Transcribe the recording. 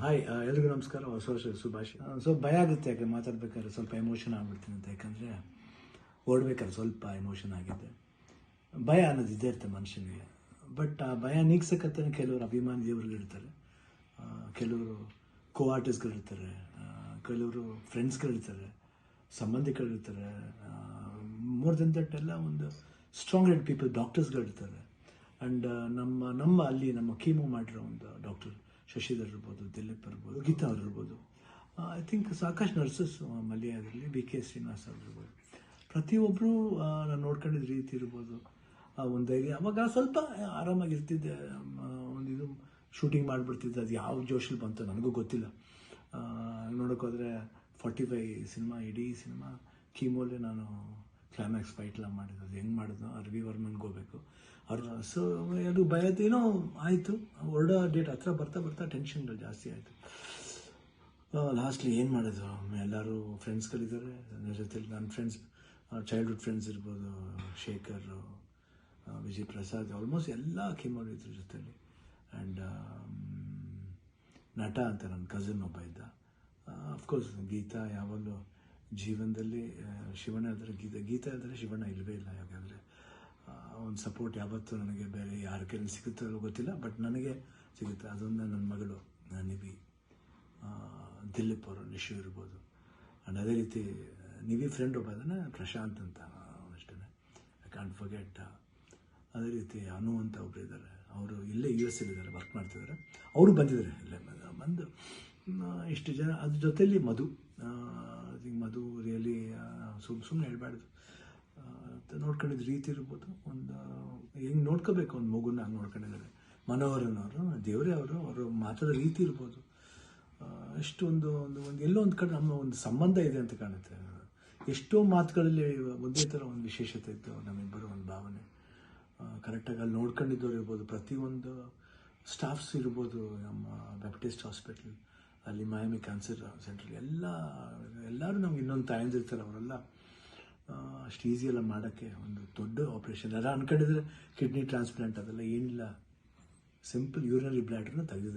Hi ಎಲ್ರಿಗೂ ನಮಸ್ಕಾರ. ಹೊಸ ವರ್ಷ ಶುಭಾಶಯ. ಸೊ ಭಯ ಆಗುತ್ತೆ, ಯಾಕೆ ಮಾತಾಡ್ಬೇಕಾದ್ರೆ ಸ್ವಲ್ಪ ಎಮೋಷನ್ ಆಗ್ಬಿಡ್ತೀನಿ ಅಂತ. ಯಾಕಂದರೆ ಓಡ್ಬೇಕಾದ್ರೆ ಸ್ವಲ್ಪ ಎಮೋಷನ್ ಆಗಿದೆ. ಭಯ ಅನ್ನೋದು ಇದ್ದೇ ಇರುತ್ತೆ ಮನುಷ್ಯನಿಗೆ. ಬಟ್ ಆ ಭಯ ನೀಗ್ಸಕ್ಕಂತಾನೆ ಕೆಲವರು ಅಭಿಮಾನಿ ದೇವರುಗಳಿರ್ತಾರೆ, ಕೆಲವರು ಕೋ ಆರ್ಟಿಸ್ಟ್ಗಳಿರ್ತಾರೆ, ಕೆಲವರು ಫ್ರೆಂಡ್ಸ್ಗಳಿರ್ತಾರೆ, ಸಂಬಂಧಿಕರಿರ್ತಾರೆ. ಮೋರ್ ದೆನ್ ದಟ್ ಎಲ್ಲ ಒಂದು ಸ್ಟ್ರಾಂಗ್ ಹೆಡ್ ಪೀಪಲ್, ಡಾಕ್ಟರ್ಸ್ಗಳಿರ್ತಾರೆ. ಆ್ಯಂಡ್ ನಮ್ಮ ಅಲ್ಲಿ ನಮ್ಮ ಕೀಮೋ ಮಾಡಿರೋ ಒಂದು ಡಾಕ್ಟರ್ ಶಶಿಧರ್ ಇರ್ಬೋದು, ದಿಲೀಪ್ ಇರ್ಬೋದು, ಗೀತಾ ಅವ್ರು ಇರ್ಬೋದು, ಐ ಥಿಂಕ್ ಸಾಕಷ್ಟು ನರ್ಸಸ್ ಮಲ್ಯದಲ್ಲಿ ಬಿ ಕೆ ಶ್ರೀನಿವಾಸ್ ಅವ್ರು ಇರ್ಬೋದು. ಪ್ರತಿಯೊಬ್ಬರು ನಾನು ನೋಡ್ಕೊಂಡಿದ್ದ ರೀತಿ ಇರ್ಬೋದು, ಒಂದು ಧೈರ್ಯ. ಅವಾಗ ಸ್ವಲ್ಪ ಆರಾಮಾಗಿರ್ತಿದ್ದೆ. ಒಂದು ಇದು ಶೂಟಿಂಗ್ ಮಾಡಿಬಿಡ್ತಿದ್ದೆ. ಅದು ಯಾವ ಜೋಶಲ್ಲಿ ಬಂತು ನನಗೂ ಗೊತ್ತಿಲ್ಲ. ನೋಡೋಕ್ಕೋದ್ರೆ 45 ಸಿನಿಮಾ, ಇಡೀ ಸಿನಿಮಾ ಕೀಮೋಲೆ ನಾನು ಕ್ಲೈಮ್ಯಾಕ್ಸ್ ಫೈಟ್ಲ ಮಾಡಿದ್ದು. ಅದು ಹೆಂಗೆ ಮಾಡಿದ್ನೋ ರವಿ ವರ್ಮನ್ಗೆ ಹೋಗ್ಬೇಕು ಅವ್ರು. ಸೊ ಅದು ಭಯದೇನೋ ಆಯಿತು. ಹೊರಡೋ ಡೇಟ್ ಹತ್ರ ಬರ್ತಾ ಬರ್ತಾ ಟೆನ್ಷನ್ಗಳು ಜಾಸ್ತಿ ಆಯಿತು. ಲಾಸ್ಟ್ಲಿ ಏನು ಮಾಡೋದು, ಎಲ್ಲರೂ ಫ್ರೆಂಡ್ಸ್ಗಳಿದ್ದಾರೆ ನನ್ನ ಜೊತೆಲಿ. ನನ್ನ ಫ್ರೆಂಡ್ಸ್, ಚೈಲ್ಡ್ಹುಡ್ ಫ್ರೆಂಡ್ಸ್ ಇರ್ಬೋದು, ಶೇಖರ್, ವಿಜಯ್ ಪ್ರಸಾದ್, ಆಲ್ಮೋಸ್ಟ್ ಎಲ್ಲ ಕೀಮೋರು ಇದ್ರ ಜೊತೆಲಿ. ಆ್ಯಂಡ್ ನಟ ಅಂತ ನನ್ನ ಕಸಿನ್ ಒಬ್ಬ ಇದ್ದ. ಅಫ್ಕೋರ್ಸ್ ಗೀತಾ ಯಾವಾಗಲೂ ಜೀವನದಲ್ಲಿ ಶಿವಣ್ಣ ಇದ್ದರೆ ಗೀತಾ ಇದ್ದರೆ ಶಿವಣ್ಣ ಇಲ್ಲವೇ ಇಲ್ಲ. ಯಾಕಂದರೆ ಒಂದು ಸಪೋರ್ಟ್ ಯಾವತ್ತೂ ನನಗೆ ಬೇರೆ ಯಾರ ಕೈಲಿ ಸಿಗುತ್ತೋ ಗೊತ್ತಿಲ್ಲ, ಬಟ್ ನನಗೆ ಸಿಗುತ್ತೆ. ಅದೊಂದು ನನ್ನ ಮಗಳು ನಿವಿ, ದಿಲೀಪ್ ಅವರು, ನಿಶು ಇರ್ಬೋದು. ಆ್ಯಂಡ್ ಅದೇ ರೀತಿ ನಿವಿ ಫ್ರೆಂಡ್ ಒಬ್ಬ ಇದ್ದಾನೆ, ಪ್ರಶಾಂತ್ ಅಂತ, ಅಷ್ಟೇ, ಐ ಕಾಂಟ್ ಫರ್ಗೆಟ್. ಅದೇ ರೀತಿ ಅನು ಅಂತ ಒಬ್ಬರು ಇದ್ದಾರೆ, ಅವರು ಇಲ್ಲೇ US ಇದ್ದಾರೆ, ವರ್ಕ್ ಮಾಡ್ತಿದ್ದಾರೆ. ಅವರು ಬಂದಿದ್ದಾರೆ ಇಲ್ಲೇ ಬಂದು. ಇಷ್ಟು ಜನ, ಅದ್ರ ಜೊತೆಯಲ್ಲಿ ಮಧು ರಿಯಲಿ ಸುಮ್ಮನೆ ಹೇಳ್ಬಾರ್ದು, ನೋಡ್ಕೊಂಡಿದ್ದ ರೀತಿ ಇರ್ಬೋದು. ಒಂದು ಹೆಂಗೆ ನೋಡ್ಕೋಬೇಕು ಒಂದು ಮಗುನ ಹಂಗೆ ನೋಡ್ಕೊಂಡಿದ್ದಾರೆ. ಮನೋಹರನವರು ದೇವರೇ ಅವರು ಮಾತಾಡೋ ರೀತಿ ಇರ್ಬೋದು. ಎಷ್ಟು ಒಂದು ಎಲ್ಲೋ ಒಂದು ಕಡೆ ನಮ್ಮ ಒಂದು ಸಂಬಂಧ ಇದೆ ಅಂತ ಕಾಣುತ್ತೆ. ಎಷ್ಟೋ ಮಾತುಗಳಲ್ಲಿ ಒಂದೇ ಥರ ಒಂದು ವಿಶೇಷತೆ ಇತ್ತು ನಮ್ಮಿಬ್ಬರು, ಒಂದು ಭಾವನೆ. ಕರೆಕ್ಟಾಗಿ ಅಲ್ಲಿ ನೋಡ್ಕೊಂಡಿದ್ದವ್ರು ಇರ್ಬೋದು, ಪ್ರತಿಯೊಂದು ಸ್ಟಾಫ್ಸ್ ಇರ್ಬೋದು, ನಮ್ಮ ಬ್ಯಾಪ್ಟಿಸ್ಟ್ ಹಾಸ್ಪಿಟ್ಲ್ ಅಲ್ಲಿ, ಮಯಾಮಿ ಕ್ಯಾನ್ಸರ್ ಸೆಂಟ್ರ್, ಎಲ್ಲರೂ ನಮ್ಗೆ ಇನ್ನೊಂದು ತಾಯಂದಿರ್ತಾರೆ. ಅವರೆಲ್ಲ ಅಷ್ಟು ಈಸಿಯೆಲ್ಲ ಮಾಡೋಕ್ಕೆ ಒಂದು ದೊಡ್ಡ ಆಪ್ರೇಷನ್. ಎಲ್ಲ ಅನ್ಕೊಂಡಿದ್ರೆ ಕಿಡ್ನಿ ಟ್ರಾನ್ಸ್ಪ್ಲಾಂಟ್, ಅದೆಲ್ಲ ಏನಿಲ್ಲ, ಸಿಂಪಲ್ ಯೂರಿನರಿ ಬ್ಲ್ಯಾಡರ್ನ ತೆಗೆದಿದ್ದಾರೆ.